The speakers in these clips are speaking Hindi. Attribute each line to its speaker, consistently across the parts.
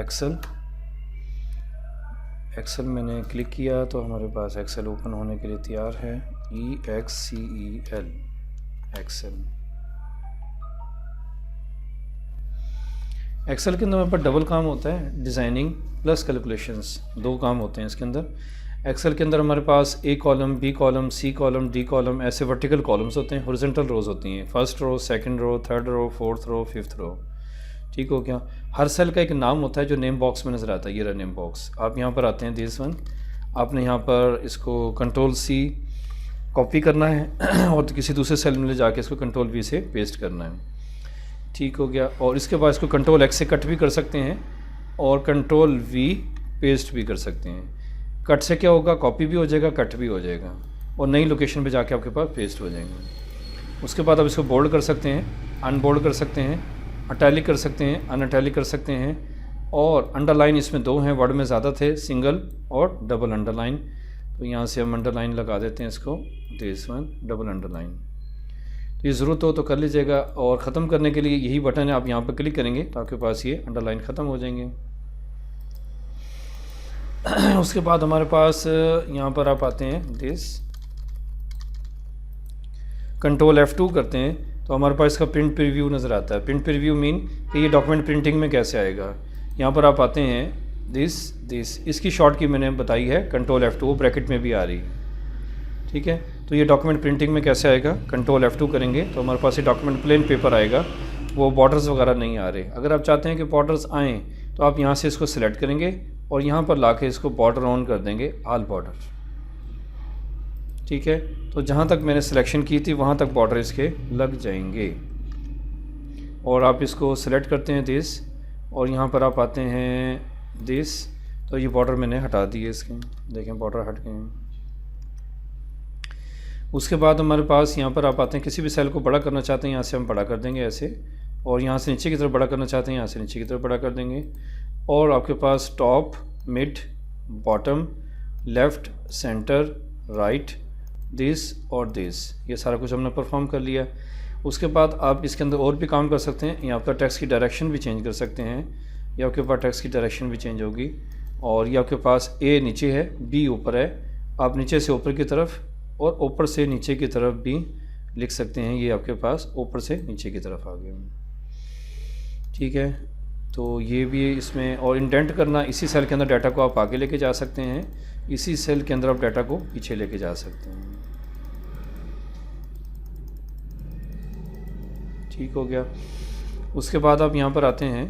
Speaker 1: एक्सेल। एक्सेल मैंने क्लिक किया तो हमारे पास एक्सेल ओपन होने के लिए तैयार है। EXCEL Excel. एक्सेल के अंदर हमारे पास डबल काम होता है, डिज़ाइनिंग प्लस कैलकुलेशंस, दो काम होते हैं इसके अंदर। एक्सेल के अंदर हमारे पास A column, B column, C column, D column, ऐसे वर्टिकल कॉलम्स होते हैं, हॉरिजॉन्टल रोज़ होती हैं, first row, second row, third row, fourth row, fifth row. ठीक हो गया। हर सेल का एक नाम होता है जो नेम बॉक्स में नज़र आता है। ये रहा नेम बॉक्स। आप यहाँ पर आते हैं दिस वन, आपने यहाँ पर इसको Ctrl+C कॉपी करना है और किसी दूसरे सेल में ले जाके इसको Ctrl+V से पेस्ट करना है। ठीक हो गया। और इसके बाद इसको Ctrl+X से कट भी कर सकते हैं और Ctrl+V पेस्ट भी कर सकते हैं। कट से क्या होगा, कॉपी भी हो जाएगा, कट भी हो जाएगा और नई लोकेशन पे जाके आपके पास पेस्ट हो जाएंगे। उसके बाद आप इसको बोल्ड कर सकते हैं, अनबोल्ड कर सकते हैं, अटैलिक कर सकते हैं, अनअटैलिक कर सकते हैं। और अंडरलाइन इसमें दो हैं, वर्ड में ज़्यादा थे, सिंगल और डबल अंडरलाइन। तो यहाँ से हम अंडरलाइन लगा देते हैं इसको, दिस वन डबल अंडरलाइन। तो ये ज़रूरत हो तो कर लीजिएगा। और ख़त्म करने के लिए यही बटन है, आप यहाँ पर क्लिक करेंगे तो आपके पास ये अंडरलाइन ख़त्म हो जाएंगे। उसके बाद हमारे पास यहाँ पर आप आते हैं दिस, Ctrl+F2 करते हैं तो हमारे पास इसका प्रिंट प्रीव्यू नज़र आता है। प्रिंट प्रीव्यू मीन कि ये डॉक्यूमेंट प्रिंटिंग में कैसे आएगा। यहाँ पर आप आते हैं दिस, इसकी शॉर्ट की मैंने बताई है Ctrl+F2, वो ब्रैकेट में भी आ रही है। ठीक है। तो ये डॉक्यूमेंट प्रिंटिंग में कैसे आएगा, Ctrl+F2 करेंगे तो हमारे पास ये डॉक्यूमेंट प्लेन पेपर आएगा, वो बॉर्डर्स वगैरह नहीं आ रहे। अगर आप चाहते हैं कि बॉर्डर्स आएँ तो आप यहाँ से इसको सिलेक्ट करेंगे और यहाँ पर लाके इसको बॉर्डर ऑन कर देंगे, ऑल बॉर्डर। ठीक है। तो जहाँ तक मैंने सिलेक्शन की थी वहाँ तक बॉर्डर इसके लग जाएंगे। और आप इसको सिलेक्ट करते हैं दिस और यहाँ पर आप आते हैं दिस, तो ये बॉर्डर मैंने हटा दिए इसके, देखें बॉर्डर हट गए हैं। उसके बाद हमारे पास यहाँ पर आप आते हैं, किसी भी सेल को बड़ा करना चाहते हैं यहाँ से हम बड़ा कर देंगे ऐसे, और यहाँ से नीचे की तरफ बड़ा करना चाहते हैं यहाँ से नीचे की तरफ बड़ा कर देंगे। और आपके पास top, mid, bottom, left, centre, right, this और दिस, ये सारा कुछ हमने परफॉर्म कर लिया। उसके बाद आप इसके अंदर और भी काम कर सकते हैं। यहाँ पर टेक्स्ट की डायरेक्शन भी चेंज कर सकते हैं, या आपके पास टेक्स्ट की डायरेक्शन भी चेंज होगी। और ये आपके पास A नीचे है, B ऊपर है, आप नीचे से ऊपर की तरफ और ऊपर से नीचे की तरफ भी लिख सकते हैं। ये आपके पास ऊपर से नीचे की तरफ आ गए। ठीक है। तो ये भी इसमें, और इंडेंट करना, इसी सेल के अंदर डाटा को आप आगे लेके जा सकते हैं, इसी सेल के अंदर आप डाटा को पीछे लेके जा सकते हैं। ठीक हो गया। उसके बाद आप यहाँ पर आते हैं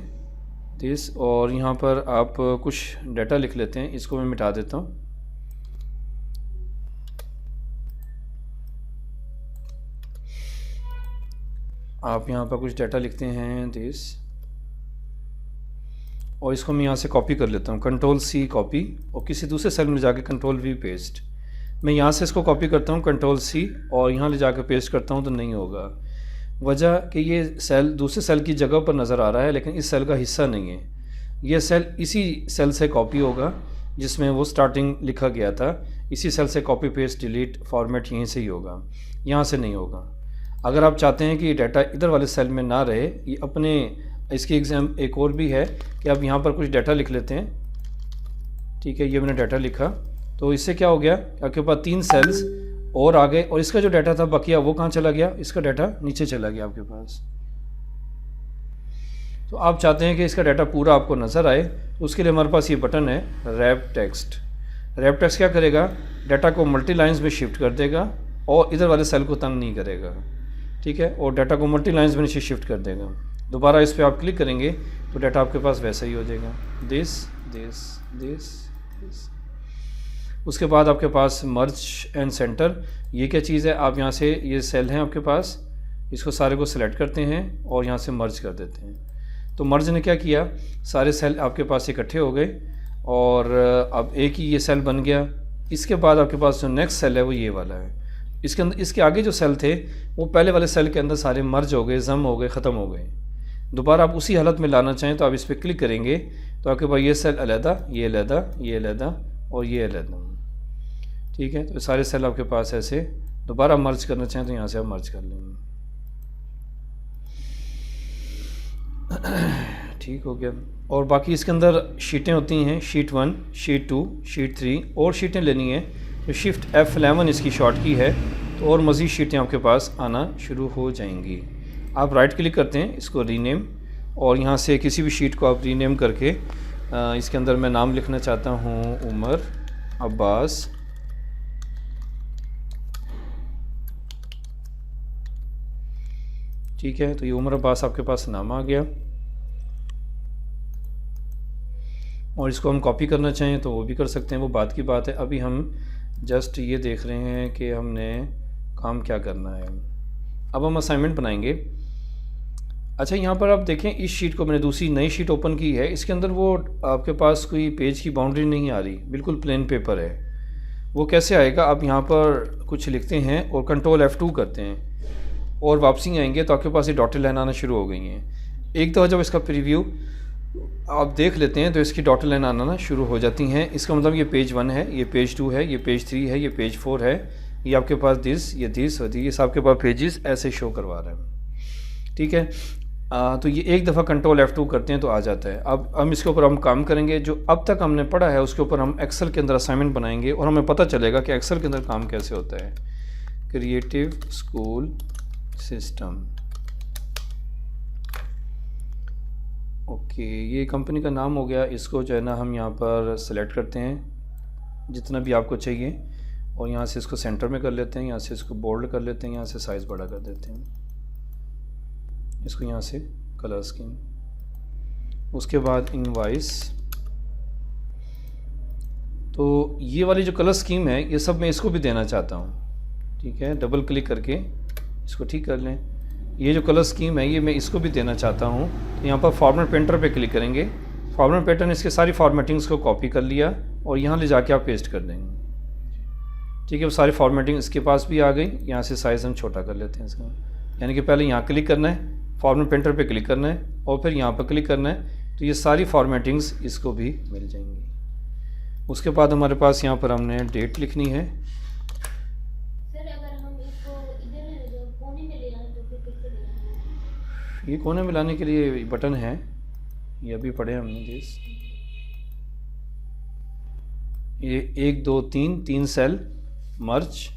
Speaker 1: दिस, और यहाँ पर आप कुछ डाटा लिख लेते हैं, इसको मैं मिटा देता हूँ। आप यहाँ पर कुछ डाटा लिखते हैं दिस, और इसको मैं यहाँ से कॉपी कर लेता हूँ, Ctrl+C कॉपी, और किसी दूसरे सेल में जाके Ctrl+V पेस्ट। मैं यहाँ से इसको कॉपी करता हूँ Ctrl+C और यहाँ ले जाकर पेस्ट करता हूँ तो नहीं होगा। वजह कि ये सेल दूसरे सेल की जगह पर नज़र आ रहा है लेकिन इस सेल का हिस्सा नहीं है। ये सेल इसी सेल से कॉपी होगा जिसमें वो स्टार्टिंग लिखा गया था, इसी सेल से कॉपी पेस्ट डिलीट फॉर्मेट यहीं से ही होगा, यहाँ से नहीं होगा। अगर आप चाहते हैं कि ये डाटा इधर वाले सेल में ना रहे, ये अपने, इसकी एग्जाम एक और भी है कि आप यहाँ पर कुछ डाटा लिख लेते हैं। ठीक है। ये मैंने डाटा लिखा तो इससे क्या हो गया, आपके पास 3 सेल्स और आ गए, और इसका जो डाटा था बकिया वो कहाँ चला गया, इसका डाटा नीचे चला गया आपके पास। तो आप चाहते हैं कि इसका डाटा पूरा आपको नज़र आए, तो उसके लिए हमारे पास ये बटन है रैप टेक्स्ट। रैप टेक्स्ट क्या करेगा, डाटा को मल्टी लाइन्स में शिफ्ट कर देगा और इधर वाले सेल को तंग नहीं करेगा। ठीक है। और डाटा को मल्टी लाइन्स में नीचे शिफ्ट कर देगा। दोबारा इस पर आप क्लिक करेंगे तो डाटा आपके पास वैसा ही हो जाएगा, दिस दिस दिस दिस। उसके बाद आपके पास मर्ज एंड सेंटर, ये क्या चीज़ है, आप यहाँ से, ये सेल हैं आपके पास, इसको सारे को सिलेक्ट करते हैं और यहाँ से मर्ज कर देते हैं। तो मर्ज ने क्या किया, सारे सेल आपके पास इकट्ठे हो गए और अब एक ही ये सेल बन गया। इसके बाद आपके पास जो नेक्स्ट सेल है वो ये वाला है। इसके अंदर, इसके आगे जो सेल थे वो पहले वाले सेल के अंदर सारे मर्ज हो गए, जम हो गए, ख़त्म हो गए। दोबारा आप उसी हालत में लाना चाहें तो आप इस पर क्लिक करेंगे तो आपके पास ये सेल अलहदा, ये अलहदा, ये अलहदा और ये अलहदा। ठीक है। तो सारे सेल आपके पास ऐसे, दोबारा मर्ज करना चाहें तो यहाँ से आप मर्ज कर लेंगे। ठीक हो गया। और बाकी इसके अंदर शीटें होती हैं, शीट 1, शीट 2, शीट 3 और शीटें लेनी है। तो शिफ्ट F11 इसकी शॉर्ट की है, तो और मज़ीद शीटें आपके पास आना शुरू हो जाएंगी। आप राइट क्लिक करते हैं, इसको रीनेम, और यहाँ से किसी भी शीट को आप रीनेम करके इसके अंदर मैं नाम लिखना चाहता हूँ उमर अब्बास। ठीक है, तो ये उमर अब्बास आपके पास नाम आ गया। और इसको हम कॉपी करना चाहें तो वो भी कर सकते हैं, वो बात की बात है। अभी हम जस्ट ये देख रहे हैं कि हमने काम क्या करना है। अब हम असाइनमेंट बनाएंगे। अच्छा, यहाँ पर आप देखें, इस शीट को मैंने दूसरी नई शीट ओपन की है। इसके अंदर वो आपके पास कोई पेज की बाउंड्री नहीं आ रही, बिल्कुल प्लेन पेपर है। वो कैसे आएगा? आप यहाँ पर कुछ लिखते हैं और कंट्रोल F2 करते हैं और वापसी आएंगे तो आपके पास ये डॉटेड लाइन आना शुरू हो गई हैं। एक दफ़ा जब इसका प्रीव्यू आप देख लेते हैं तो इसकी डॉटेड लाइन आना शुरू हो जाती हैं। इसका मतलब ये पेज 1 है, ये पेज 2 है, ये पेज 3 है, ये पेज 4 है, ये आपके पास दिस, ये दिस होती है, ये आपके पास पेजेस ऐसे शो करवा रहे हैं। ठीक है, तो ये एक दफ़ा कंट्रोल F2 करते हैं तो आ जाता है। अब हम इसके ऊपर हम काम करेंगे, जो अब तक हमने पढ़ा है उसके ऊपर हम एक्सेल के अंदर असाइनमेंट बनाएंगे और हमें पता चलेगा कि एक्सेल के अंदर काम कैसे होता है। क्रिएटिव स्कूल सिस्टम, ओके, ये कंपनी का नाम हो गया। इसको जो है ना हम यहाँ पर सेलेक्ट करते हैं जितना भी आपको चाहिए और यहाँ से इसको सेंटर में कर लेते हैं, यहाँ से इसको बोल्ड कर लेते हैं, यहाँ से साइज़ बड़ा कर देते हैं, इसको यहाँ से कलर स्कीम। उसके बाद इनवाइस, तो ये वाली जो कलर स्कीम है ये सब मैं इसको भी देना चाहता हूँ। ठीक है, डबल क्लिक करके इसको ठीक कर लें। ये जो कलर स्कीम है ये मैं इसको भी देना चाहता हूँ। तो यहाँ पर फॉर्मेट पेंटर पे क्लिक करेंगे। फॉर्मेट पेंटर ने इसके सारी फॉर्मेटिंग्स को कॉपी कर लिया और यहाँ ले जाके आप पेस्ट कर देंगे। ठीक है, वो सारी फॉर्मेटिंग इसके पास भी आ गई। यहाँ से साइज़ हम छोटा कर लेते हैं इसका, यानी कि पहले यहाँ क्लिक करना है, फॉर्मेट पेंटर पे क्लिक करना है और फिर यहाँ पर क्लिक करना है, तो ये सारी फॉर्मेटिंग्स इसको भी मिल जाएंगी। उसके बाद हमारे पास यहाँ पर हमने डेट लिखनी है।
Speaker 2: सर, अगर हम इसको इधर कोने में ले आए तो फिर कैसे लेंगे?
Speaker 1: ये कोने में लाने के लिए बटन है, ये अभी पढ़े हमने दिस। ये 1 2 3 सेल मर्ज,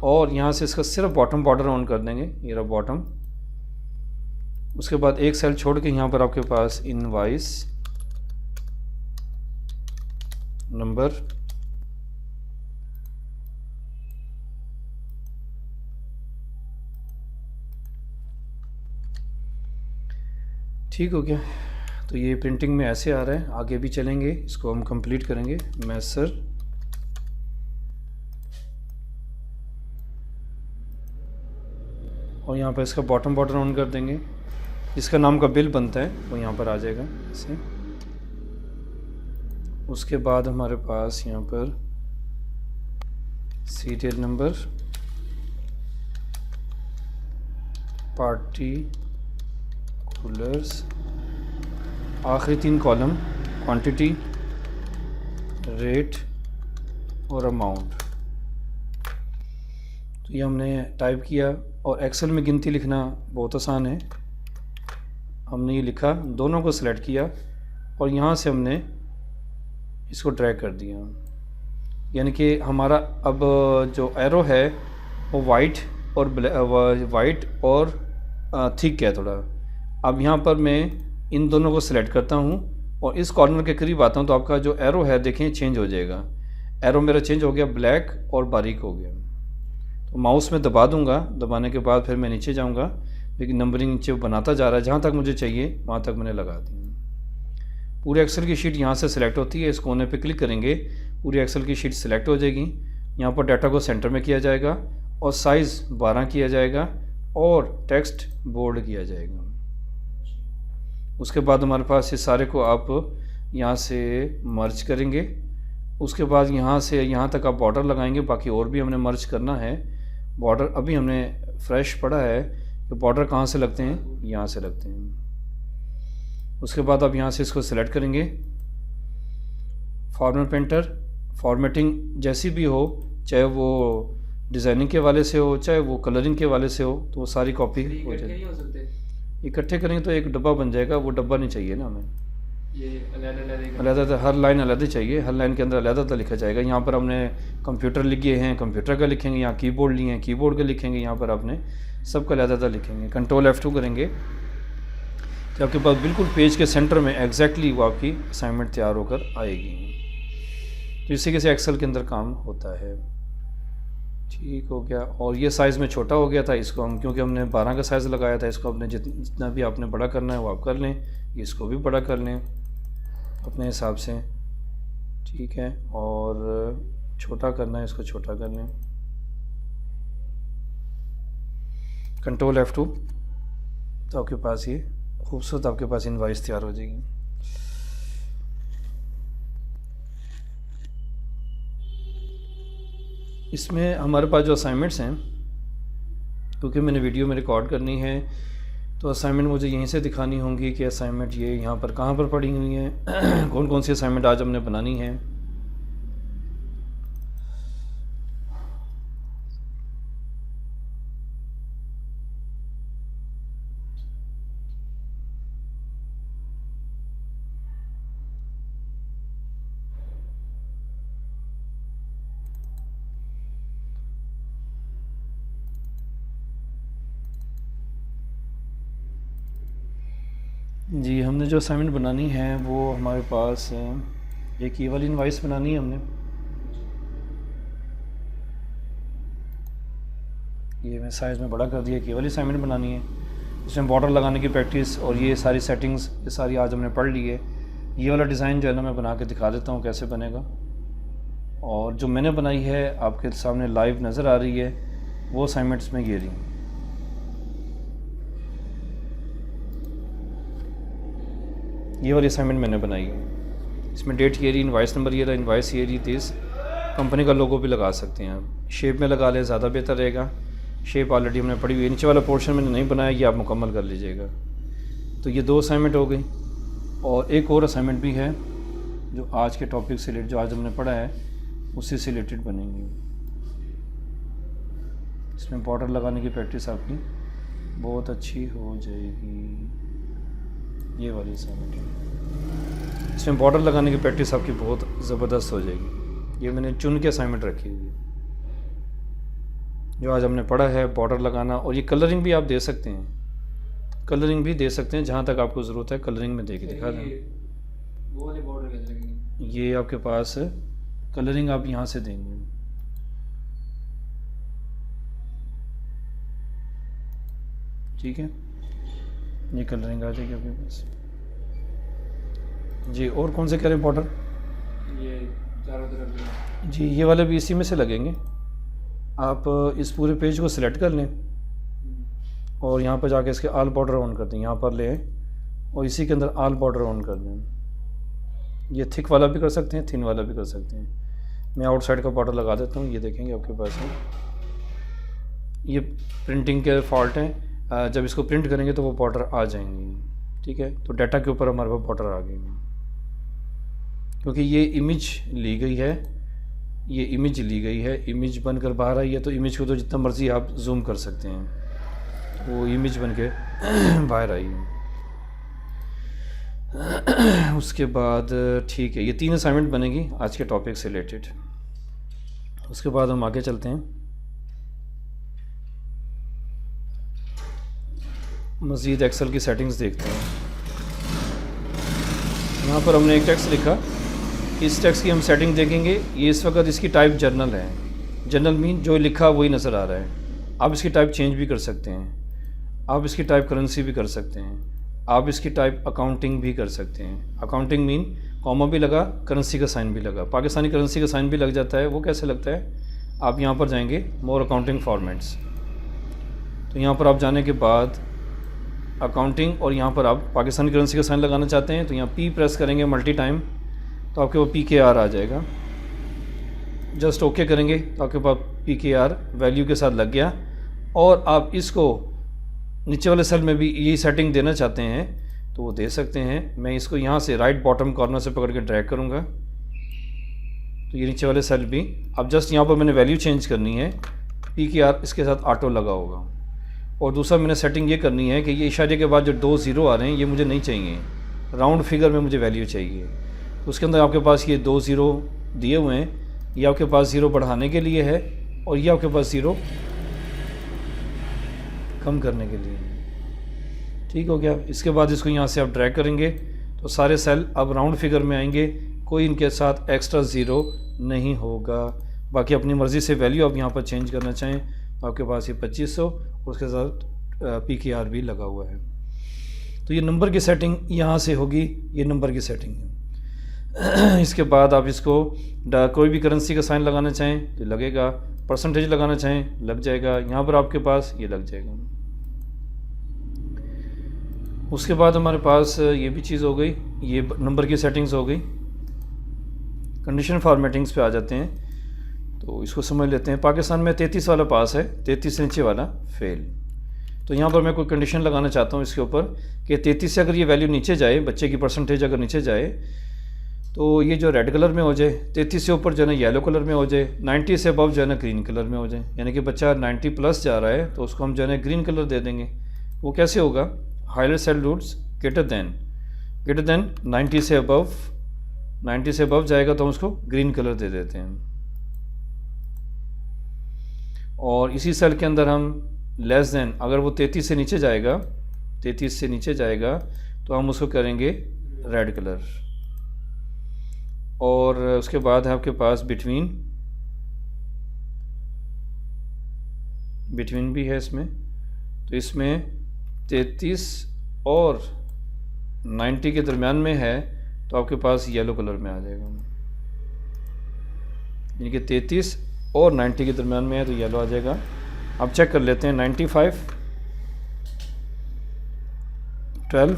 Speaker 1: और यहाँ से इसका सिर्फ बॉटम बॉर्डर ऑन कर देंगे, ये रहा बॉटम। उसके बाद एक सेल छोड़ के यहाँ पर आपके पास इनवाइस नंबर, ठीक हो गया। तो ये प्रिंटिंग में ऐसे आ रहा है, आगे भी चलेंगे, इसको हम कंप्लीट करेंगे। मैसर और यहाँ पर इसका बॉटम बॉर्डर ऑन कर देंगे। जिसका नाम का बिल बनता है वो यहाँ पर आ जाएगा ऐसे। उसके बाद हमारे पास यहाँ पर सीरियल नंबर, पार्टी कूलर्स, आखिरी 3 कॉलम क्वांटिटी, रेट और अमाउंट। तो ये हमने टाइप किया। और एक्सेल में गिनती लिखना बहुत आसान है। हमने ये लिखा, दोनों को सिलेक्ट किया और यहाँ से हमने इसको ड्रैग कर दिया, यानी कि हमारा अब जो एरो है वो वाइट और थिक है थोड़ा। अब यहाँ पर मैं इन दोनों को सिलेक्ट करता हूँ और इस कॉर्नर के करीब आता हूँ तो आपका जो एरो है देखें चेंज हो जाएगा। एरो मेरा चेंज हो गया, ब्लैक और बारीक हो गया। तो माउस में दबा दूंगा, दबाने के बाद फिर मैं नीचे जाऊँगा, लेकिन नंबरिंग नीचे बनाता जा रहा है, जहाँ तक मुझे चाहिए वहाँ तक मैंने लगा दी। पूरे एक्सेल की शीट यहाँ से सिलेक्ट होती है, इस कोने पे क्लिक करेंगे, पूरी एक्सेल की शीट सिलेक्ट हो जाएगी। यहाँ पर डाटा को सेंटर में किया जाएगा और साइज़ 12 किया जाएगा और टेक्स्ट बोल्ड किया जाएगा। उसके बाद हमारे पास ये सारे को आप यहाँ से मर्ज करेंगे। उसके बाद यहाँ से यहाँ तक आप बॉर्डर लगाएंगे, बाकी और भी हमने मर्ज करना है। बॉर्डर अभी हमने फ्रेश पढ़ा है कि बॉर्डर कहाँ से लगते हैं, यहाँ से लगते हैं। उसके बाद आप यहाँ से इसको सिलेक्ट करेंगे। फॉर्मेट पेंटर, फॉर्मेटिंग जैसी भी हो, चाहे वो डिज़ाइनिंग के वाले से हो चाहे वो कलरिंग के वाले से हो, तो वो सारी कॉपी हो जाएगी। इकट्ठे करेंगे तो एक डब्बा बन जाएगा, वो डब्बा नहीं चाहिए ना हमें।
Speaker 3: ये अलग
Speaker 1: अलहदा हर लाइन अलहदा चाहिए, हर लाइन के अंदर अलहदा लिखा जाएगा। यहाँ पर हमने कंप्यूटर लिए हैं, कंप्यूटर का लिखेंगे, यहाँ कीबोर्ड लिए हैं, कीबोर्ड का लिखेंगे, यहाँ पर आपने सबका अलहदा लिखेंगे। कंट्रोल F2 करेंगे तो आपके पास बिल्कुल पेज के सेंटर में एग्जैक्टली वो आपकी असाइनमेंट तैयार होकर आएगी। तो इसी से एक्सेल के अंदर काम होता है। ठीक हो गया। और ये साइज़ में छोटा हो गया था, इसको हम क्योंकि हमने 12 का साइज़ लगाया था, इसको अपने जितना भी आपने बड़ा करना है वो आप कर लें, इसको भी बड़ा कर लें अपने हिसाब से। ठीक है, और छोटा करना है इसको छोटा कर लें। कंट्रोल F2 तो आपके पास ये खूबसूरत आपके पास इनवाइस तैयार हो जाएगी। इसमें हमारे पास जो असाइनमेंट्स हैं, क्योंकि मैंने वीडियो में रिकॉर्ड करनी है तो असाइनमेंट मुझे यहीं से दिखानी होंगी कि असाइनमेंट ये यहाँ पर कहाँ पर पड़ी हुई हैं कौन कौन सी असाइनमेंट आज हमने बनानी है। जी, हमने जो असाइनमेंट बनानी है वो हमारे पास एक ये वाली इनवाइस बनानी है हमने। ये मैं साइज़ में बड़ा कर दिया। ये वाली असाइनमेंट बनानी है, इसमें बॉर्डर लगाने की प्रैक्टिस और ये सारी सेटिंग्स ये सारी आज हमने पढ़ ली है। ये वाला डिज़ाइन जो है ना मैं बना के दिखा देता हूँ कैसे बनेगा। और जो मैंने बनाई है आपके सामने लाइव नज़र आ रही है, वो असाइनमेंट्स में ये रही। ये वाली असाइनमेंट मैंने बनाई है। इसमें डेट ये रही, इनवाइस नंबर ये रहा, इनवाइस ये रही 30। कंपनी का लोगो भी लगा सकते हैं आप, शेप में लगा लें ज़्यादा बेहतर रहेगा। शेप ऑलरेडी हमने पढ़ी हुई है, नीचे वाला पोर्शन मैंने नहीं बनाया, ये आप मुकम्मल कर लीजिएगा। तो ये 2 असाइनमेंट हो गई और एक और असाइनमेंट भी है जो आज के टॉपिक से रिलेटेड, जो आज हमने पढ़ा है उसी से रिलेटेड बनेंगी। इसमें बॉर्डर लगाने की प्रैक्टिस आपकी बहुत अच्छी हो जाएगी। ये वाली असाइनमेंट है, इसमें बॉर्डर लगाने की प्रैक्टिस आपकी बहुत ज़बरदस्त हो जाएगी। ये मैंने चुन के असाइनमेंट रखी हुई है जो आज हमने पढ़ा है, बॉर्डर लगाना। और ये कलरिंग भी आप दे सकते हैं, कलरिंग भी दे सकते हैं जहाँ तक आपको ज़रूरत है, कलरिंग में दे के दिखा दें।
Speaker 3: वो वाले बॉर्डर कैसे लगेंगे?
Speaker 1: ये आपके पास कलरिंग आप यहाँ से देंगे। ठीक है, ये कलरिंग आ जाएगी आपके पास जी। और कौन से कह रहे हैं बॉर्डर?
Speaker 3: ये चारों तरफ
Speaker 1: जी, ये वाले भी इसी में से लगेंगे। आप इस पूरे पेज को सिलेक्ट कर लें और यहाँ पर जाके इसके आल बॉर्डर ऑन कर दें, यहाँ पर लें और इसी के अंदर आल बॉर्डर ऑन कर दें। ये थिक वाला भी कर सकते हैं, थिन वाला भी कर सकते हैं। मैं आउटसाइड का बॉर्डर लगा देता हूँ, ये देखेंगे आपके पास है। ये प्रिंटिंग के फॉल्ट हैं, जब इसको प्रिंट करेंगे तो वो बॉर्डर आ जाएंगे। ठीक है, तो डाटा के ऊपर हमारे पास बॉर्डर आ गई, क्योंकि ये इमेज ली गई है, ये इमेज ली गई है, इमेज बनकर बाहर आई है। तो इमेज को तो जितना मर्ज़ी आप जूम कर सकते हैं, वो इमेज बन के बाहर आई है। उसके बाद ठीक है, ये 3 असाइनमेंट बनेगी आज के टॉपिक से रिलेटेड। उसके बाद हम आगे चलते हैं, मज़ीद एक्सेल की सेटिंग्स देखते हैं। यहाँ पर हमने एक टेक्स्ट लिखा, इस टेक्स्ट की हम सेटिंग देखेंगे। ये इस वक्त इसकी टाइप जर्नल है। जर्नल मीन जो लिखा वही नज़र आ रहा है। आप इसकी टाइप चेंज भी कर सकते हैं, आप इसकी टाइप करेंसी भी कर सकते हैं, आप इसकी टाइप अकाउंटिंग भी कर सकते हैं। अकाउंटिंग मीन कॉमा भी लगा, करेंसी का साइन भी लगा। पाकिस्तानी करेंसी का साइन भी लग जाता है, वो कैसे लगता है? आप यहाँ पर जाएंगे मोर अकाउंटिंग फॉर्मेट्स, तो यहाँ पर आप जाने के बाद अकाउंटिंग और यहाँ पर आप पाकिस्तानी करेंसी का साइन लगाना चाहते हैं तो यहाँ पी प्रेस करेंगे मल्टी टाइम, तो आपके पास PKR आ जाएगा। जस्ट ओके करेंगे तो आपके पास PKR वैल्यू के साथ लग गया। और आप इसको नीचे वाले सेल में भी यही सेटिंग देना चाहते हैं तो वो दे सकते हैं। मैं इसको यहाँ से राइट बॉटम कॉर्नर से पकड़ के ड्रैग करूँगा तो ये नीचे वाले सेल भी, अब जस्ट यहाँ पर मैंने वैल्यू चेंज करनी है, PKR इसके साथ ऑटो लगा होगा। और दूसरा मैंने सेटिंग ये करनी है कि ये इशारे के बाद जो 2 ज़ीरो आ रहे हैं ये मुझे नहीं चाहिए, राउंड फिगर में मुझे वैल्यू चाहिए। तो उसके अंदर आपके पास ये 2 ज़ीरो दिए हुए हैं, ये आपके पास ज़ीरो बढ़ाने के लिए है और ये आपके पास ज़ीरो कम करने के लिए। ठीक हो गया। इसके बाद इसको यहाँ से आप ड्रैग करेंगे तो सारे सेल अब राउंड फिगर में आएंगे, कोई इनके साथ एक्स्ट्रा ज़ीरो नहीं होगा। बाकी अपनी मर्ज़ी से वैल्यू आप यहाँ पर चेंज करना चाहें तो आपके पास ये 2500 उसके साथ PKR भी लगा हुआ है। तो ये नंबर की सेटिंग यहाँ से होगी, ये नंबर की सेटिंग है। इसके बाद आप इसको कोई भी करेंसी का साइन लगाना चाहें तो लगेगा, परसेंटेज लगाना चाहें लग जाएगा, यहाँ पर आपके पास ये लग जाएगा। उसके बाद हमारे पास ये भी चीज़ हो गई, ये नंबर की सेटिंग्स हो गई। कंडीशन फॉर्मेटिंग्स पे आ जाते हैं तो इसको समझ लेते हैं। पाकिस्तान में 33 वाला पास है, 33 से नीचे वाला फेल। तो यहाँ पर मैं कोई कंडीशन लगाना चाहता हूँ इसके ऊपर कि 33 से अगर ये वैल्यू नीचे जाए, बच्चे की परसेंटेज अगर नीचे जाए तो ये जो रेड कलर में हो जाए, 33 से ऊपर जो है ना येलो कलर में हो जाए, 90 से अबव जो है ना ग्रीन कलर में हो जाए। यानी कि बच्चा 90 प्लस जा रहा है तो उसको हम जो है ना ग्रीन कलर दे देंगे। वो कैसे होगा, highlight cell rules greater than 90 से अबव, 90 से अबव जाएगा तो हम उसको ग्रीन कलर दे देते हैं। और इसी सेल के अंदर हम लेस देन, अगर वो 33 से नीचे जाएगा, 33 से नीचे जाएगा तो हम उसको करेंगे रेड कलर। और उसके बाद है आपके पास बिटवीन भी है इसमें, तो इसमें 33 और 90 के दरमियान में है तो आपके पास येलो कलर में आ जाएगा। यानी कि 33 और 90 के दरमियान में है तो येलो आ जाएगा। अब चेक कर लेते हैं 95, 12,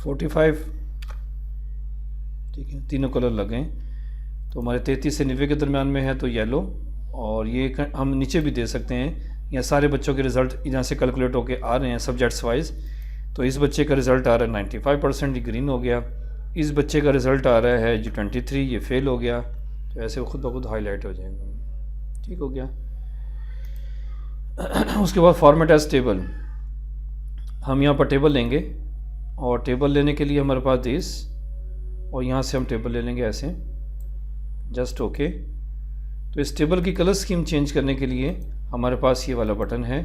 Speaker 1: 45, ठीक है, तीनों कलर लगें तो हमारे 33 से 90 के दरमियान में है तो येलो। और ये हम नीचे भी दे सकते हैं, या सारे बच्चों के रिज़ल्ट यहाँ से कैलकुलेट होके आ रहे हैं सब्जेक्ट्स वाइज। तो इस बच्चे का रिज़ल्ट आ रहा है 95%, ये ग्रीन हो गया। इस बच्चे का रिज़ल्ट आ रहा है जी 23, ये फेल हो गया। तो ऐसे खुद ब खुद हाईलाइट हो जाएगा। ठीक हो गया। उसके बाद फॉर्मेट एज टेबल, हम यहाँ पर टेबल लेंगे और टेबल लेने के लिए हमारे पास दिस, और यहाँ से हम टेबल ले लेंगे ऐसे, जस्ट ओके। तो इस टेबल की कलर स्कीम चेंज करने के लिए हमारे पास ये वाला बटन है,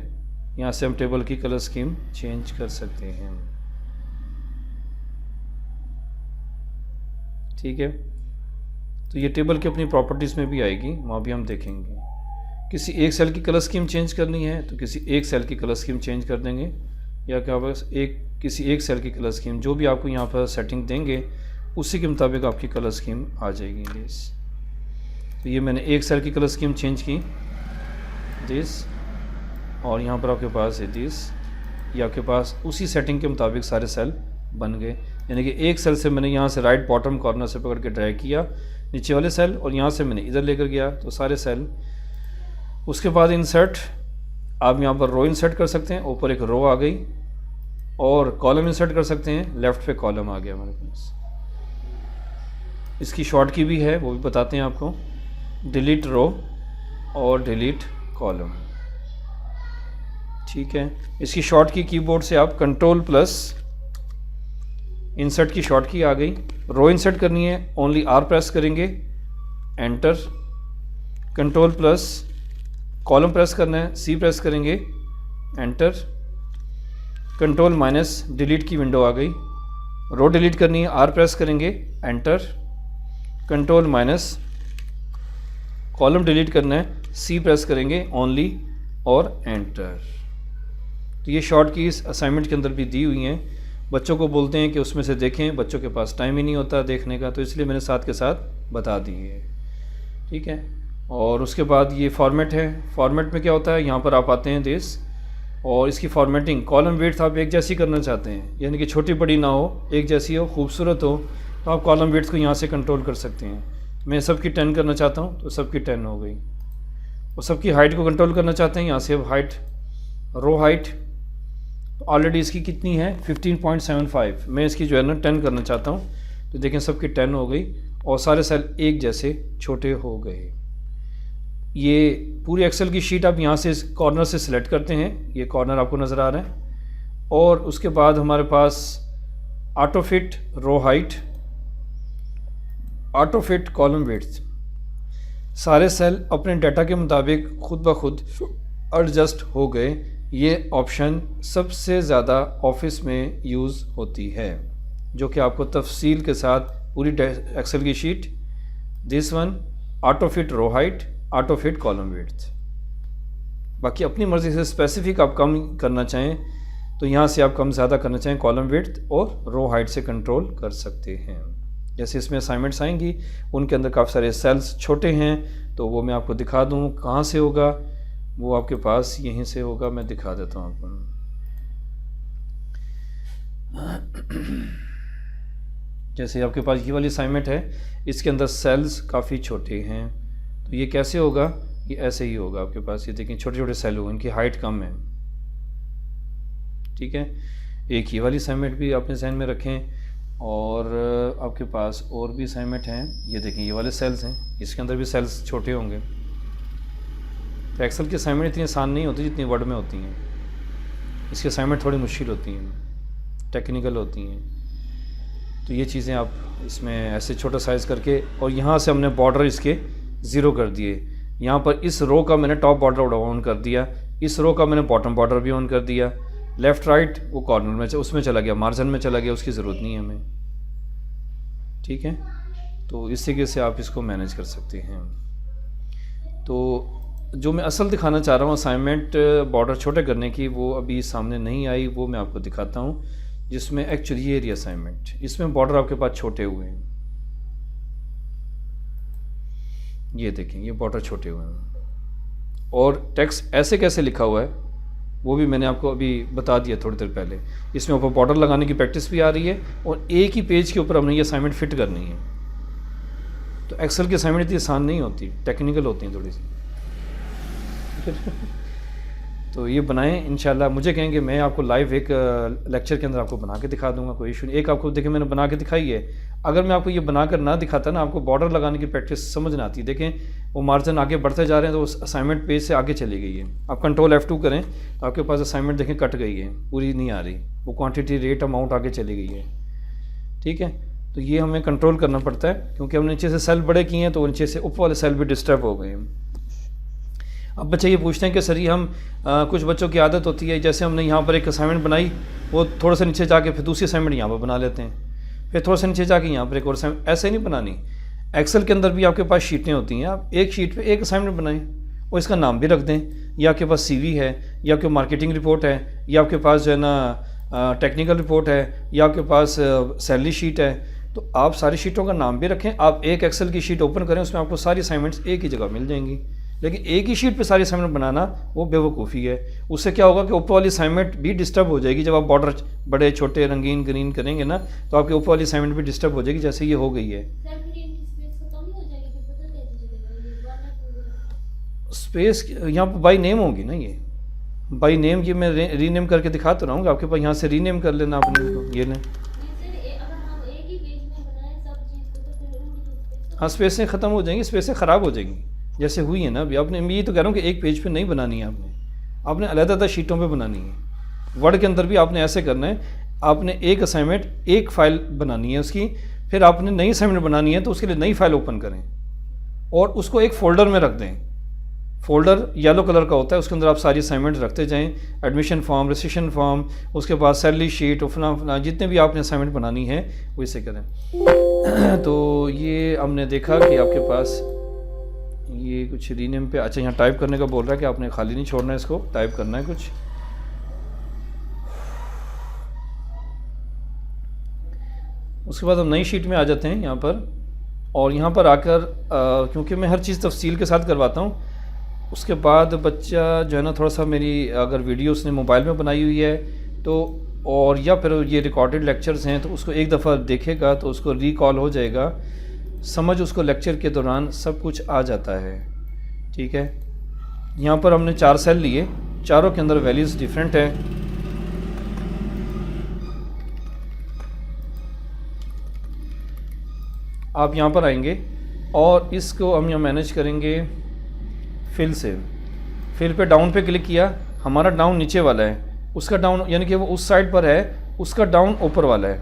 Speaker 1: यहाँ से हम टेबल की कलर स्कीम चेंज कर सकते हैं। ठीक है, तो ये टेबल की अपनी प्रॉपर्टीज़ में भी आएगी, वहाँ भी हम देखेंगे। किसी एक सेल की कलर स्कीम चेंज करनी है तो किसी एक सेल की कलर स्कीम चेंज कर देंगे, या क्या बस किसी एक सेल की कलर स्कीम, जो भी आपको यहाँ पर सेटिंग देंगे उसी के मुताबिक आपकी कलर स्कीम आ जाएगी। दिस, तो ये मैंने एक सेल की कलर स्कीम चेंज की, दिस, और यहाँ पर आपके पास है दिस। ये आपके पास उसी सेटिंग के मुताबिक सारे सेल बन गए। यानी कि एक सेल से मैंने यहाँ से राइट बॉटम कॉर्नर से पकड़ के ड्रैग किया नीचे वाले सेल, और यहाँ से मैंने इधर लेकर गया तो सारे सेल। उसके बाद इंसर्ट, आप यहाँ पर रो इंसर्ट कर सकते हैं, ऊपर एक रो आ गई, और कॉलम इंसर्ट कर सकते हैं, लेफ़्ट पे कॉलम आ गया हमारे पास। इसकी शॉर्ट की भी है, वो भी बताते हैं आपको, डिलीट रो और डिलीट कॉलम। ठीक है, इसकी शॉर्ट की कीबोर्ड से आप कंट्रोल प्लस इंसर्ट की शॉर्ट की आ गई। रो इंसर्ट करनी है, ओनली R प्रेस करेंगे, enter. Control plus column press करना है, C प्रेस करेंगे, एंटर। कंट्रोल माइनस डिलीट की विंडो आ गई। रो डिलीट करनी है, R प्रेस करेंगे, enter. Control minus column delete करना है, C प्रेस करेंगे ओनली और एंटर। तो ये शॉर्ट कीज़ असाइनमेंट के अंदर भी दी हुई हैं। बच्चों को बोलते हैं कि उसमें से देखें, बच्चों के पास टाइम ही नहीं होता देखने का, तो इसलिए मैंने साथ के साथ बता दी है। ठीक है, और उसके बाद ये फॉर्मेट है। फॉर्मेट में क्या होता है, यहाँ पर आप आते हैं दिस, और इसकी फॉर्मेटिंग कॉलम विड्थ आप एक जैसी करना चाहते हैं, यानी कि छोटी बड़ी ना हो, एक जैसी हो, खूबसूरत हो, तो आप कॉलम विड्थ को यहाँ से कंट्रोल कर सकते हैं। मैं सबकी 10 करना चाहता हूँ तो सबकी 10 हो गई। और सबकी हाइट को कंट्रोल करना चाहते हैं, यहाँ से अब हाइट, रो हाइट ऑलरेडी इसकी कितनी है 15.75, मैं इसकी जो है ना 10 करना चाहता हूँ, तो देखें सबकी 10 हो गई और सारे सेल एक जैसे छोटे हो गए। ये पूरी एक्सेल की शीट आप यहाँ से इस कॉर्नर से सिलेक्ट करते हैं, ये कॉर्नर आपको नज़र आ रहा है, और उसके बाद हमारे पास auto fit row height, auto fit column width, सारे सेल अपने डाटा के मुताबिक खुद ब खुद एडजस्ट हो गए। ये ऑप्शन सबसे ज़्यादा ऑफिस में यूज़ होती है, जो कि आपको तफसील के साथ पूरी एक्सेल की sheet, this one auto fit row height, auto fit column width. बाकी अपनी मर्ज़ी से स्पेसिफिक आप कम करना चाहें तो यहाँ से आप कम ज़्यादा करना चाहें कॉलम विड्थ और रो हाइट से कंट्रोल कर सकते हैं। जैसे इसमें असाइनमेंट्स आएंगी, उनके अंदर काफ़ी सारे सेल्स छोटे हैं, तो वो मैं आपको दिखा दूँ कहाँ से होगा, वो आपके पास यहीं से होगा, मैं दिखा देता हूँ आपको। जैसे आपके पास ये वाली असाइनमेंट है, इसके अंदर सेल्स काफ़ी छोटे हैं, तो ये कैसे होगा, ये ऐसे ही होगा आपके पास। ये देखें छोटे छोटे सेल होंगे, इनकी हाइट कम है, ठीक है। एक ये वाली असाइनमेंट भी आपने ध्यान में रखें, और आपके पास और भी असाइनमेंट हैं, ये देखें ये वाले सेल्स हैं, इसके अंदर भी सेल्स छोटे होंगे। तो एक्सेल की असाइनमेंट इतनी आसान नहीं होती जितनी वर्ड में होती हैं, इसकी असाइनमेंट थोड़ी मुश्किल होती हैं, टेक्निकल होती हैं। तो ये चीज़ें आप इसमें ऐसे छोटा साइज़ करके, और यहाँ से हमने बॉर्डर इसके ज़ीरो कर दिए। यहाँ पर इस रो का मैंने टॉप बॉर्डर ऑन कर दिया, इस रो का मैंने बॉटम बॉर्डर भी ऑन कर दिया। लेफ़्ट राइट वो कॉर्नर में उसमें चला गया, मार्जिन में चला गया, उसकी ज़रूरत नहीं है हमें, ठीक है। तो इस तरीके से आप इसको मैनेज कर सकते हैं। तो जो मैं असल दिखाना चाह रहा हूँ असाइनमेंट बॉर्डर छोटे करने की, वो अभी सामने नहीं आई, वो मैं आपको दिखाता हूँ, जिसमें एक्चुअली ये एरिया असाइनमेंट, इसमें बॉर्डर आपके पास छोटे हुए हैं, ये देखें ये बॉर्डर छोटे हुए हैं। और टेक्स्ट ऐसे कैसे लिखा हुआ है वो भी मैंने आपको अभी बता दिया थोड़ी देर पहले। इसमें ऊपर बॉर्डर लगाने की प्रैक्टिस भी आ रही है, और एक ही पेज के ऊपर हमने ये असाइनमेंट फिट करनी है। तो एक्सेल की असाइनमेंट इतनी आसान नहीं होती, टेक्निकल होती हैं थोड़ी सी। तो ये बनाएं इंशाल्लाह, मुझे कहेंगे मैं आपको लाइव एक लेक्चर के अंदर आपको बना के दिखा दूंगा, कोई इशू नहीं। एक आपको देखें मैंने बना के दिखाई है, अगर मैं आपको ये बनाकर ना दिखाता ना, आपको बॉर्डर लगाने की प्रैक्टिस समझ ना आती। देखें वो मार्जिन आगे बढ़ते जा रहे हैं, तो उस असाइनमेंट पेज से आगे चली गई है। आप कंट्रोल F2 करें तो आपके पास असाइनमेंट देखें कट गई है, पूरी नहीं आ रही, वो क्वान्टिटी रेट अमाउंट आगे चली गई है, ठीक है। तो ये हमें कंट्रोल करना पड़ता है, क्योंकि हमने नीचे से सेल बड़े किए हैं, तो नीचे से ऊपर वाले सेल भी डिस्टर्ब हो गए हैं। अब बच्चे ये पूछते हैं कि सर ये हम कुछ बच्चों की आदत होती है, जैसे हमने यहाँ पर एक असाइनमेंट बनाई, वो थोड़ा सा नीचे जाके फिर दूसरी असाइनमेंट यहाँ पर बना लेते हैं, फिर थोड़ा सा नीचे जाके यहाँ पर एक और असाइनमेंट। ऐसे नहीं बनानी। एक्सेल के अंदर भी आपके पास शीटें होती हैं, आप एक शीट पे एक असाइनमेंट बनाएं और इसका नाम भी रख दें, या आपके पास CV है, या आपके मार्केटिंग रिपोर्ट है, या आपके पास जो है ना टेक्निकल रिपोर्ट है, या आपके पास सैलरी शीट है। तो आप सारी शीटों का नाम भी रखें। आप एक एक्सेल की शीट ओपन करें, उसमें आपको सारी असाइनमेंट्स एक ही जगह मिल जाएंगी। लेकिन एक ही शीट पे सारी असाइनमेंट बनाना वो बेवकूफ़ी है। उससे क्या होगा कि ऊपर वाली असाइनमेंट भी डिस्टर्ब हो जाएगी। जब आप बॉर्डर बड़े छोटे रंगीन ग्रीन करेंगे ना, तो आपके ऊपर वाली असाइनमेंट भी डिस्टर्ब हो जाएगी, जैसे ये हो गई है। स्पेस यहाँ पर बाई नेम होगी ना, ये बाई नेम, ये मैं रीनेम करके दिखा तो रहा हूँ, आपके पास यहाँ से रीनेम कर लेना आपने इसको, ये लें। हाँ स्पेसें ख़त्म हो जाएंगी, स्पेसें ख़राब हो जाएंगी जैसे हुई है ना अभी। आपने मैं ये तो कह रहा हूँ कि एक पेज पे नहीं बनानी है, आपने अलग-अलग शीटों पे बनानी है। वर्ड के अंदर भी आपने ऐसे करना है, आपने एक असाइनमेंट एक फ़ाइल बनानी है उसकी, फिर आपने नई असाइनमेंट बनानी है तो उसके लिए नई फ़ाइल ओपन करें और उसको एक फ़ोल्डर में रख दें। फ़ोल्डर येलो कलर का होता है, उसके अंदर आप सारी असाइनमेंट रखते जाएँ, एडमिशन फॉर्म, रजिस्ट्रेशन फॉर्म, उसके बाद सैलरी शीट, फलां जितने भी आपने असाइनमेंट बनानी है वो इसे करें। तो ये हमने देखा कि आपके पास ये कुछ रीनेम पे, अच्छा यहाँ टाइप करने का बोल रहा है कि आपने खाली नहीं छोड़ना है, इसको टाइप करना है कुछ। उसके बाद हम नई शीट में आ जाते हैं यहाँ पर, और यहाँ पर आकर क्योंकि मैं हर चीज़ तफसील के साथ करवाता हूँ, उसके बाद बच्चा जो है ना थोड़ा सा मेरी अगर वीडियो उसने मोबाइल में बनाई हुई है तो, और या फिर ये रिकॉर्डेड लेक्चर्स हैं तो उसको एक दफ़ा देखेगा तो उसको रिकॉल हो जाएगा, समझ उसको लेक्चर के दौरान सब कुछ आ जाता है। ठीक है, यहाँ पर हमने 4 सेल लिए, चारों के अंदर वैल्यूज़ डिफरेंट है। आप यहाँ पर आएंगे और इसको हम यहाँ मैनेज करेंगे फिल पे डाउन पे क्लिक किया, हमारा डाउन नीचे वाला है, उसका डाउन यानी कि वो उस साइड पर है, उसका डाउन ऊपर वाला है,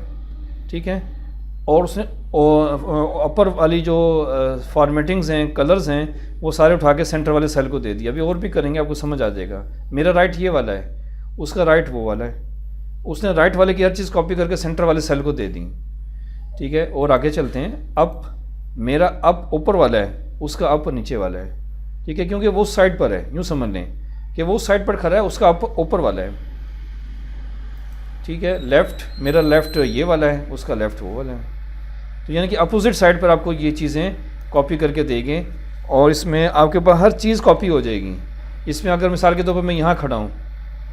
Speaker 1: ठीक है। और उसने ऊपर वाली जो फॉर्मेटिंग्स हैं, कलर्स हैं, वो सारे उठा के सेंटर वाले सेल को दे दिया। अभी और भी करेंगे, आपको समझ आ जाएगा। मेरा राइट ये वाला है, उसका राइट वो वाला है, उसने राइट वाले की हर चीज़ कॉपी करके सेंटर वाले सेल को दे दी, ठीक है। और आगे चलते हैं। अप, मेरा अप ऊपर वाला है, उसका अप नीचे वाला है, ठीक है, क्योंकि वो उस साइड पर है। यूँ समझ लें कि वो उस साइड पर खड़ा है, उसका अप ऊपर वाला है, ठीक है। लेफ़्ट, मेरा लेफ़्ट ये वाला है, उसका लेफ़्ट वो वाला है। तो यानी कि अपोजिट साइड पर आपको ये चीज़ें कॉपी करके देंगे और इसमें आपके पास हर चीज़ कॉपी हो जाएगी। इसमें अगर मिसाल के तौर पर मैं यहाँ खड़ा हूँ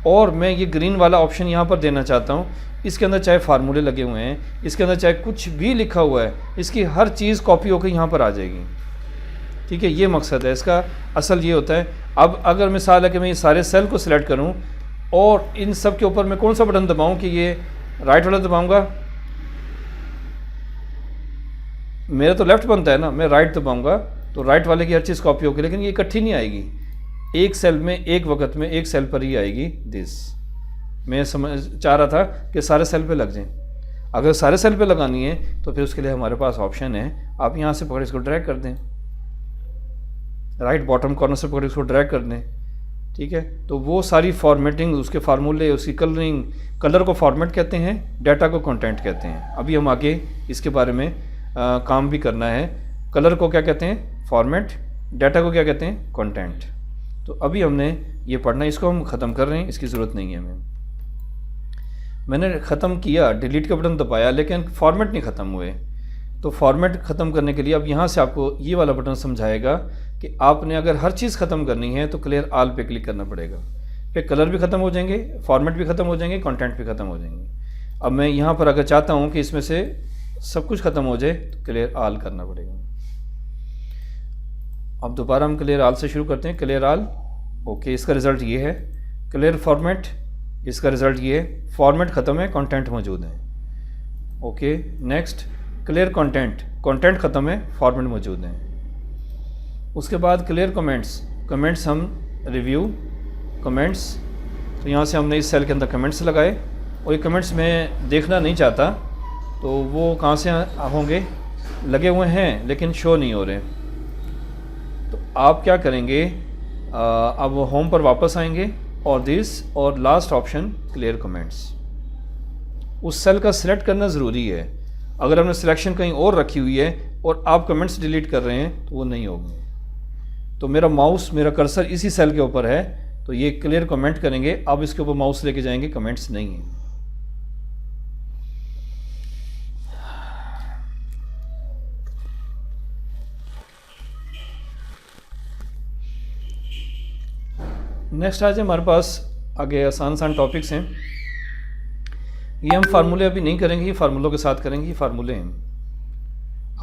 Speaker 1: और मैं ये ग्रीन वाला ऑप्शन यहाँ पर देना चाहता हूँ, इसके अंदर चाहे फार्मूले लगे हुए हैं, इसके अंदर चाहे कुछ भी लिखा हुआ है, इसकी हर चीज़ कॉपी होकर यहाँ पर आ जाएगी, ठीक है। ये मकसद है इसका, असल ये होता है। अब अगर मिसाल है कि मैं ये सारे सेल को सिलेक्ट करूँ और इन सब के ऊपर मैं कौन सा बटन दबाऊँ, कि ये राइट वाला दबाऊँगा, मेरा तो लेफ़्ट बनता है ना, मैं राइट दबाऊँगा तो राइट वाले की हर चीज़ कॉपी होगी, लेकिन ये इकट्ठी नहीं आएगी, एक सेल में एक वक्त में एक सेल पर ही आएगी। दिस मैं समझ चाह रहा था कि सारे सेल पे लग जाएं। अगर सारे सेल पे लगानी है तो फिर उसके लिए हमारे पास ऑप्शन है, आप यहाँ से पकड़ इसको ड्रैग कर दें, राइट बॉटम कॉर्नर से पकड़ इसको ड्रैग कर दें, ठीक है। तो वो सारी फॉर्मेटिंग, उसके फार्मूले, उसकी कलरिंग, कलर को फॉर्मेट कहते हैं, डाटा को कंटेंट कहते हैं। अभी हम आगे इसके बारे में काम भी करना है। कलर को क्या कहते हैं, फॉर्मेट, डाटा को क्या कहते हैं, कंटेंट। तो अभी हमने ये पढ़ना है, इसको हम ख़त्म कर रहे हैं, इसकी ज़रूरत नहीं है हमें। मैंने ख़त्म किया, डिलीट का बटन दबाया, लेकिन फॉर्मेट नहीं ख़त्म हुए। तो फॉर्मेट ख़त्म करने के लिए अब यहाँ से आपको ये वाला बटन समझाएगा कि आपने अगर हर चीज़ ख़त्म करनी है तो क्लियर ऑल पे क्लिक करना पड़ेगा। फिर कलर भी ख़त्म हो जाएंगे, फॉर्मेट भी ख़त्म हो जाएंगे, कंटेंट भी ख़त्म हो जाएंगे। अब मैं यहाँ पर अगर चाहता हूँ कि इसमें से सब कुछ ख़त्म हो जाए तो क्लियर ऑल करना पड़ेगा। अब दोबारा हम क्लियर ऑल से शुरू करते हैं। क्लियर ऑल, ओके, इसका रिज़ल्ट ये है। क्लियर फॉर्मेट, इसका रिज़ल्ट ये है, फॉर्मेट ख़त्म है, कंटेंट मौजूद है, okay. Next clear content, content ख़त्म है, फॉर्मेट मौजूद है। उसके बाद क्लियर कमेंट्स, कमेंट्स हम रिव्यू कमेंट्स, तो यहाँ से हमने इस सेल के अंदर कमेंट्स लगाए और ये कमेंट्स मैं देखना नहीं चाहता, तो वो कहाँ से होंगे, लगे हुए हैं लेकिन शो नहीं हो रहे। तो आप क्या करेंगे, अब होम पर वापस आएंगे और दिस और लास्ट ऑप्शन क्लियर कमेंट्स, उस सेल का सिलेक्ट करना ज़रूरी है। अगर हमने सिलेक्शन कहीं और रखी हुई है और आप कमेंट्स डिलीट कर रहे हैं तो वो नहीं होंगे। तो मेरा माउस, मेरा कर्सर इसी सेल के ऊपर है, तो ये क्लियर कमेंट करेंगे, आप इसके ऊपर माउस लेके जाएंगे, कमेंट्स नहीं हैं। नेक्स्ट आज हमारे पास आगे आसान टॉपिक्स हैं। ये हम फार्मूले अभी नहीं करेंगे, ये फार्मूलों के साथ करेंगे। ये फार्मूले हैं,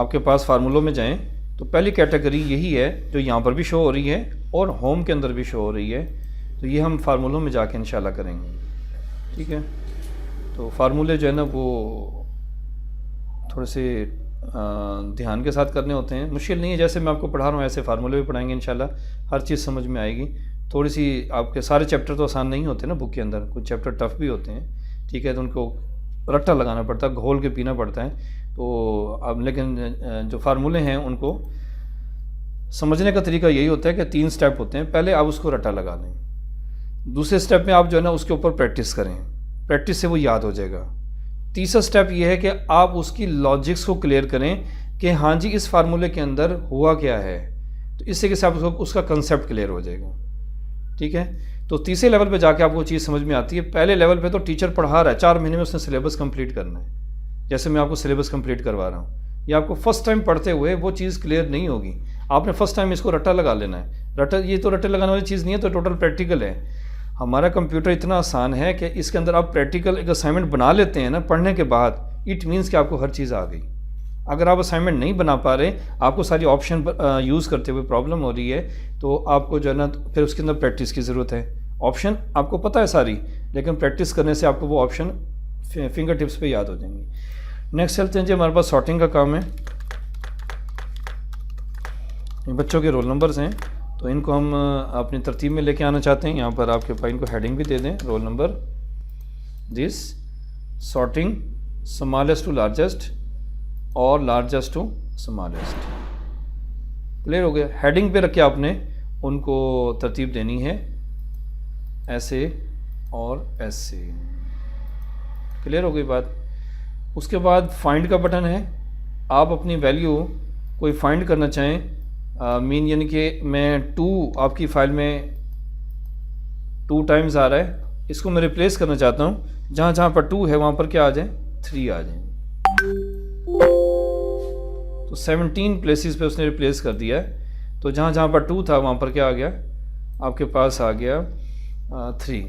Speaker 1: आपके पास फार्मूलों में जाएं तो पहली कैटेगरी यही है जो यहाँ पर भी शो हो रही है और होम के अंदर भी शो हो रही है। तो ये हम फार्मूलों में जाके इंशाल्लाह करेंगे, ठीक है। तो फार्मूले जो है ना वो थोड़े से ध्यान के साथ करने होते हैं, मुश्किल नहीं है। जैसे मैं आपको पढ़ा रहा हूँ ऐसे फार्मूले भी पढ़ाएंगे इंशाल्लाह, हर चीज़ समझ में आएगी। थोड़ी सी आपके सारे चैप्टर तो आसान नहीं होते ना बुक के अंदर, कुछ चैप्टर टफ भी होते हैं, ठीक है। तो उनको रट्टा लगाना पड़ता है, घोल के पीना पड़ता है। तो अब लेकिन जो फार्मूले हैं उनको समझने का तरीका यही होता है कि 3 स्टेप होते हैं। पहले आप उसको रट्टा लगा लें, दूसरे स्टेप में आप जो है ना उसके ऊपर प्रैक्टिस करें, प्रैक्टिस से वो याद हो जाएगा। तीसरा स्टेप ये है कि आप उसकी लॉजिक्स को क्लियर करें कि हाँ जी इस फार्मूले के अंदर हुआ क्या है, तो इससे कैसे आप उसका कंसेप्ट क्लियर हो जाएगा, ठीक है। तो तीसरे लेवल पे जाके आपको चीज़ समझ में आती है। पहले लेवल पे तो टीचर पढ़ा रहा है, 4 महीने में उसने सिलेबस कंप्लीट करना है, जैसे मैं आपको सिलेबस कंप्लीट करवा रहा हूँ। ये आपको फर्स्ट टाइम पढ़ते हुए वो चीज़ क्लियर नहीं होगी, आपने फर्स्ट टाइम इसको रट्टा लगा लेना है। रट्टा, ये तो रट्टे लगाने वाली चीज़ नहीं है, तो टोटल प्रैक्टिकल है। हमारा कंप्यूटर इतना आसान है कि इसके अंदर आप प्रैक्टिकल एक असाइनमेंट बना लेते हैं ना पढ़ने के बाद, इट मीन्स कि आपको हर चीज़ आ गई। अगर आप असाइनमेंट नहीं बना पा रहे, आपको सारी ऑप्शन यूज़ करते हुए प्रॉब्लम हो रही है, तो आपको जो है ना फिर उसके अंदर प्रैक्टिस की ज़रूरत है। ऑप्शन आपको पता है सारी, लेकिन प्रैक्टिस करने से आपको वो ऑप्शन फिंगर टिप्स पे याद हो जाएंगी। नेक्स्ट चलते हैं जी, हमारे पास सॉर्टिंग का काम है। ये बच्चों के रोल नंबर्स हैं, तो इनको हम अपनी तरतीब में लेके आना चाहते हैं। यहाँ पर आपके पास इनको हेडिंग भी दे दें, roll number, this, sorting smallest to largest और लार्जेस्ट टू स्मॉलेस्ट। क्लियर हो गया। हेडिंग पे रख के आपने उनको तरतीब देनी है, ऐसे और ऐसे। क्लियर हो गई बात। उसके बाद फाइंड का बटन है। आप अपनी वैल्यू कोई फाइंड करना चाहें, मीन यानी कि मैं 2 आपकी फ़ाइल में 2 टाइम्स आ रहा है, इसको मैं रिप्लेस करना चाहता हूँ। जहाँ जहाँ पर 2 है वहाँ पर क्या आ जाए, 3 आ जाए। तो 17 प्लेसेस पे उसने रिप्लेस कर दिया है। तो जहाँ जहाँ पर 2 था वहाँ पर क्या आ गया, आपके पास आ गया 3।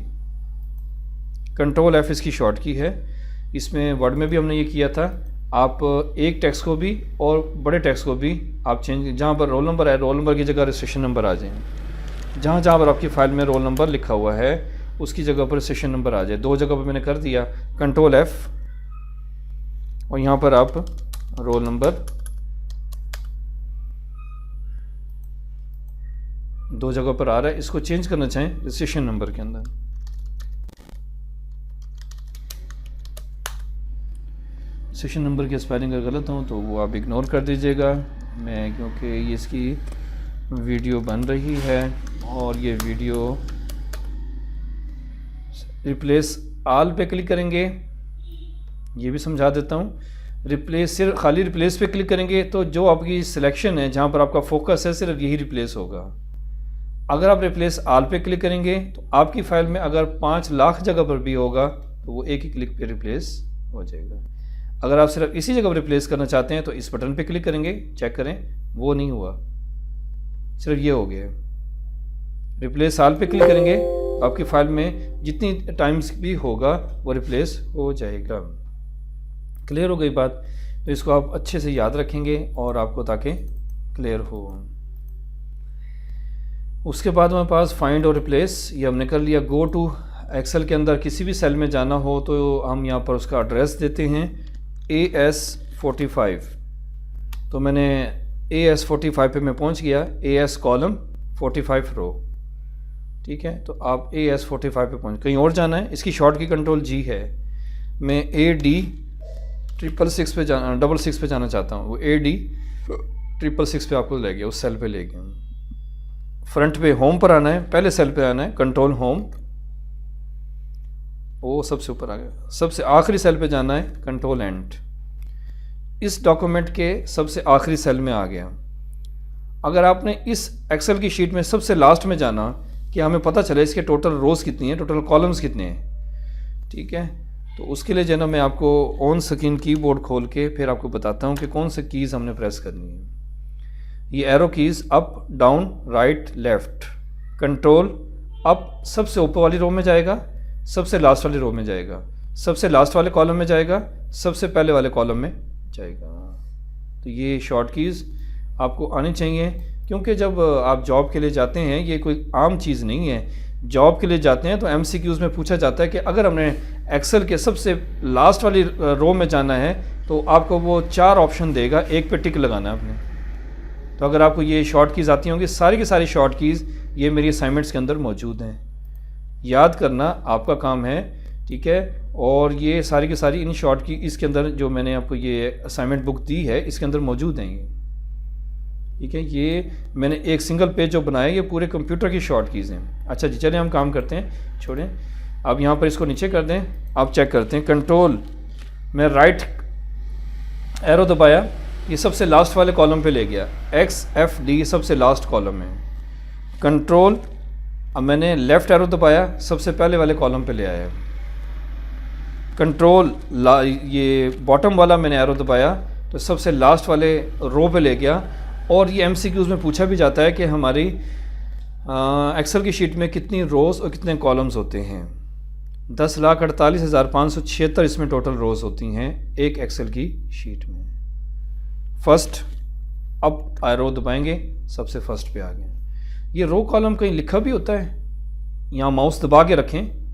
Speaker 1: कंट्रोल F इसकी शॉर्ट की है। इसमें वर्ड में भी हमने ये किया था, आप एक टेक्स्ट को भी और बड़े टेक्स्ट को भी आप चेंज, जहाँ पर रोल नंबर है, रोल नंबर की जगह रजिस्ट्रेशन नंबर आ जाए। जहाँ जहाँ पर आपकी फ़ाइल में रोल नंबर लिखा हुआ है उसकी जगह पर रजिस्ट्रेशन नंबर आ जाए। 2 जगह पर मैंने कर दिया, कंट्रोल F, और यहाँ पर आप रोल नंबर 2 जगह पर आ रहा है। इसको चेंज करना चाहें रजिस्ट्रेशन नंबर के अंदर, सेशन नंबर की स्पेलिंग अगर गलत हो तो वो आप इग्नोर कर दीजिएगा। मैं क्योंकि ये इसकी वीडियो बन रही है और ये वीडियो रिप्लेस आल पे क्लिक करेंगे, ये भी समझा देता हूँ। रिप्लेस, सिर्फ खाली रिप्लेस पे क्लिक करेंगे तो जो आपकी सिलेक्शन है, जहाँ पर आपका फोकस है, सिर्फ यही रिप्लेस होगा। अगर आप रिप्लेस आल पे क्लिक करेंगे तो आपकी फ़ाइल में अगर 5 लाख जगह पर भी होगा तो वो एक ही क्लिक पे रिप्लेस हो जाएगा। अगर आप सिर्फ इसी जगह पर रिप्लेस करना चाहते हैं तो इस बटन पे क्लिक करेंगे, चेक करें, वो नहीं हुआ, सिर्फ ये हो गया। रिप्लेस आल पे क्लिक करेंगे तो आपकी फ़ाइल में जितनी टाइम्स भी होगा वो रिप्लेस हो जाएगा। क्लियर हो गई बात। तो इसको आप अच्छे से याद रखेंगे और आपको ताकि क्लियर हो। उसके बाद हमारे पास फाइंड और रिप्लेस, ये हमने कर लिया। गो टू एक्सेल के अंदर किसी भी सेल में जाना हो तो हम यहाँ पर उसका एड्रेस देते हैं AS45। तो मैंने AS45 पे मैं पहुँच गया, AS कॉलम 45 रो, ठीक है। तो आप AS45 पे पहुँच, कहीं और जाना है, इसकी शॉर्ट की कंट्रोल G है। मैं AD666 पे जाना, 66 पे जाना चाहता हूँ, वो AD666 पे आपको ले गया, उस सेल पे ले गया। फ्रंट पे होम पर आना है, पहले सेल पे आना है, कंट्रोल होम, वो सबसे ऊपर आ गया। सबसे आखिरी सेल पे जाना है, कंट्रोल एंड, इस डॉक्यूमेंट के सबसे आखिरी सेल में आ गया। अगर आपने इस एक्सेल की शीट में सबसे लास्ट में जाना कि हमें पता चले इसके टोटल रोज़ कितनी है, टोटल कॉलम्स कितने हैं, ठीक है, तो उसके लिए जो ना मैं आपको ऑन स्क्रीन कीबोर्ड खोल के फिर आपको बताता हूँ कि कौन से कीज़ हमने प्रेस करनी है। ये arrow keys up, down, right, left, control up सबसे ऊपर वाली रो में जाएगा, सबसे लास्ट वाली रो में जाएगा, सबसे लास्ट वाले कॉलम में जाएगा, सबसे पहले वाले कॉलम में जाएगा। तो ये शॉर्ट कीज़ आपको आनी चाहिए, क्योंकि जब आप जॉब के लिए जाते हैं, ये कोई आम चीज़ नहीं है। जॉब के लिए जाते हैं तो MCQs में पूछा जाता है कि अगर हमने एक्सेल के सबसे लास्ट वाली रो में जाना है तो आपको वो 4 ऑप्शन देगा, एक पे टिक लगाना है आपने। तो अगर आपको ये शॉर्ट कीज़ आती होंगी, सारी की सारी शॉर्ट कीज़ ये मेरी असाइनमेंट्स के अंदर मौजूद हैं, याद करना आपका काम है, ठीक है। और ये सारी की सारी इन शॉर्ट की इसके अंदर जो मैंने आपको ये असाइनमेंट बुक दी है इसके अंदर मौजूद हैं ये, ठीक है। ये मैंने एक सिंगल पेज जो बनाया, ये पूरे कंप्यूटर की शॉर्ट कीज़ हैं। अच्छा जी, चलें हम काम करते हैं, छोड़ें। अब यहाँ पर इसको नीचे कर दें, आप चेक करते हैं, कंट्रोल मैं राइट एरो दबाया, ये सबसे लास्ट वाले कॉलम पे ले गया, XFD सबसे लास्ट कॉलम है। कंट्रोल, अब मैंने लेफ़्ट एरो दबाया, सबसे पहले वाले कॉलम पे ले आया। कंट्रोल ये बॉटम वाला मैंने एरो दबाया तो सबसे लास्ट वाले रो पे ले गया। और ये MCQs में पूछा भी जाता है कि हमारी एक्सेल की शीट में कितनी रोज़ और कितने कॉलम्स होते हैं। 10,48,576 इसमें टोटल रोज़ होती हैं एक एक्सेल की शीट में। फर्स्ट, अब एरो दबाएंगे, सबसे फर्स्ट पे आ गए। ये रो कॉलम कहीं लिखा भी होता है, यहाँ माउस दबा के रखें,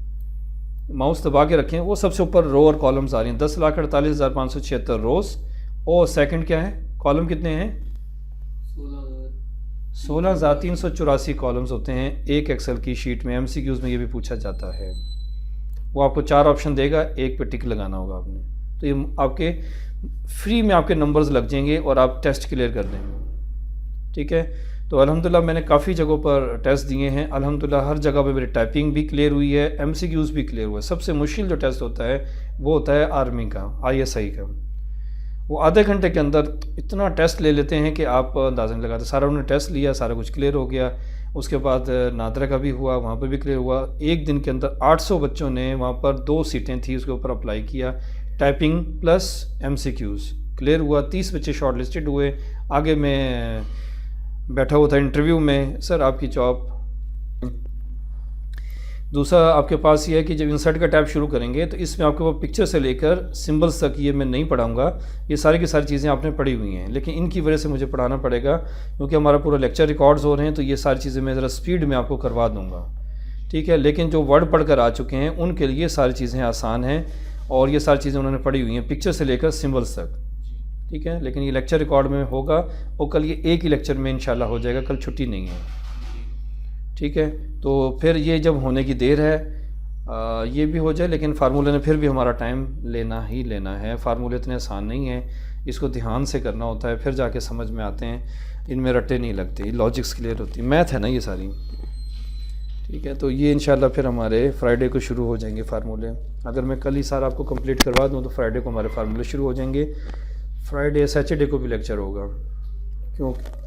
Speaker 1: माउस दबा के रखें, वो सबसे ऊपर रो और कॉलम्स आ रही हैं। 10,48,576 रोज़, और सेकंड क्या है, कॉलम कितने हैं, 16,384 कॉलम्स होते हैं एक एक्सेल की शीट में। एमसीक्यूज़ में ये भी पूछा जाता है। वो आपको 4 ऑप्शन देगा, एक पे टिक लगाना होगा आपने। तो ये आपके फ्री में आपके नंबर्स लग जाएंगे और आप टेस्ट क्लियर कर देंगे। ठीक है, तो अल्हम्दुलिल्लाह मैंने काफ़ी जगहों पर टेस्ट दिए हैं। अल्हम्दुलिल्लाह हर जगह पे मेरी टाइपिंग भी क्लियर हुई है, एमसीक्यूज़ भी क्लियर हुआ है। सबसे मुश्किल जो टेस्ट होता है वो होता है आर्मी का, ISI का। वो आधे घंटे के अंदर इतना टेस्ट ले लेते हैं कि आप अंदाज़ा नहीं लगाते। सारा उन्होंने टेस्ट लिया, सारा कुछ क्लियर हो गया। उसके बाद नादरा का भी हुआ, वहाँ पर भी क्लियर हुआ। एक दिन के अंदर 800 बच्चों ने वहाँ पर 2 सीटें थी उसके ऊपर अप्लाई किया। टाइपिंग प्लस एमसीक्यूज़ क्लियर हुआ। 30 बच्चे शॉर्ट लिस्टेड हुए। आगे मैं बैठा हुआ था इंटरव्यू में, सर आपकी जॉब। दूसरा आपके पास ये है कि जब इंसर्ट का टैब शुरू करेंगे तो इसमें आपके पास पिक्चर से लेकर सिंबल्स तक, ये मैं नहीं पढ़ाऊंगा, ये सारी की सारी चीज़ें आपने पढ़ी हुई हैं, लेकिन इनकी वजह से मुझे पढ़ाना पड़ेगा क्योंकि हमारा पूरा लेक्चर रिकॉर्ड्स हो रहे हैं। तो ये सारी चीज़ें मैं ज़रा स्पीड में आपको करवा दूँगा, ठीक है। लेकिन जो वर्ड पढ़ कर आ चुके हैं उनके लिए सारी चीज़ें आसान हैं और ये सारी चीज़ें उन्होंने पढ़ी हुई हैं, पिक्चर से लेकर सिंबल्स तक, ठीक है। लेकिन ये लेक्चर रिकॉर्ड में होगा और कल ये एक ही लेक्चर में इंशाल्लाह हो जाएगा, कल छुट्टी नहीं है, ठीक है। तो फिर ये जब होने की देर है ये भी हो जाए, लेकिन फार्मूले ने फिर भी हमारा टाइम लेना ही लेना है। फार्मूले इतने आसान नहीं है, इसको ध्यान से करना होता है, फिर जाके समझ में आते हैं, इनमें रट्टे नहीं लगते, लॉजिक्स क्लियर होती, मैथ है ना ये सारी, ठीक है। तो ये इंशाल्लाह फिर हमारे फ्राइडे को शुरू हो जाएंगे फार्मूले। अगर मैं कल ही सारा आपको कंप्लीट करवा दूँ तो फ्राइडे को हमारे फार्मूले शुरू हो जाएंगे। फ्राइडे सैटरडे को भी लेक्चर होगा, क्योंकि